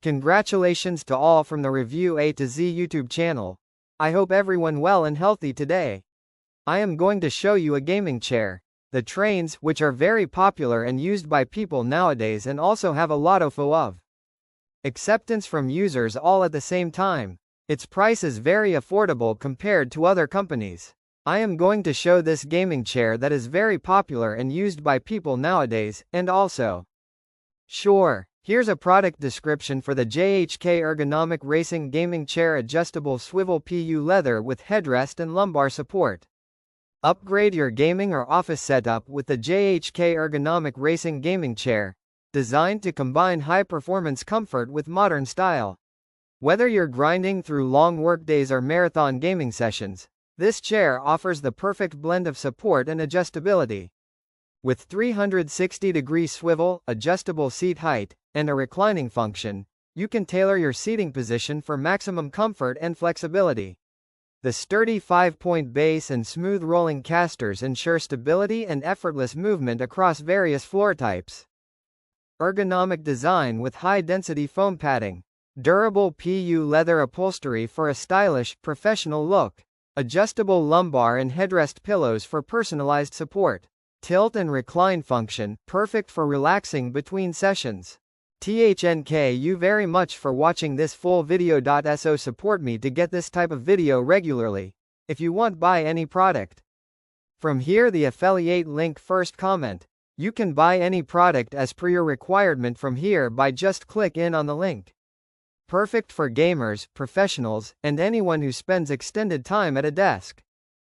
Congratulations to all from the Review A to Z YouTube channel. I hope everyone well and healthy today. I am going to show you a gaming chair. The trains, which are very popular and used by people nowadays and also have a lot of acceptance from users all at the same time. Its price is very affordable compared to other companies. I am going to show this gaming chair that is very popular and used by people nowadays, and also. Sure. Here's a product description for the JHK Ergonomic Racing Gaming Chair Adjustable Swivel PU Leather with headrest and lumbar support. Upgrade your gaming or office setup with the JHK Ergonomic Racing Gaming Chair, designed to combine high-performance comfort with modern style. Whether you're grinding through long workdays or marathon gaming sessions, this chair offers the perfect blend of support and adjustability. With 360-degree swivel, adjustable seat height, and a reclining function, you can tailor your seating position for maximum comfort and flexibility. The sturdy 5-point base and smooth rolling casters ensure stability and effortless movement across various floor types. Ergonomic design with high-density foam padding. Durable PU leather upholstery for a stylish, professional look. Adjustable lumbar and headrest pillows for personalized support. Tilt and recline function, perfect for relaxing between sessions. Thank you very much for watching this full video. So support me to get this type of video regularly. If you want buy any product from here, the affiliate link first comment. You can buy any product as per your requirement from here by just click in on the link. Perfect for gamers, professionals, and anyone who spends extended time at a desk.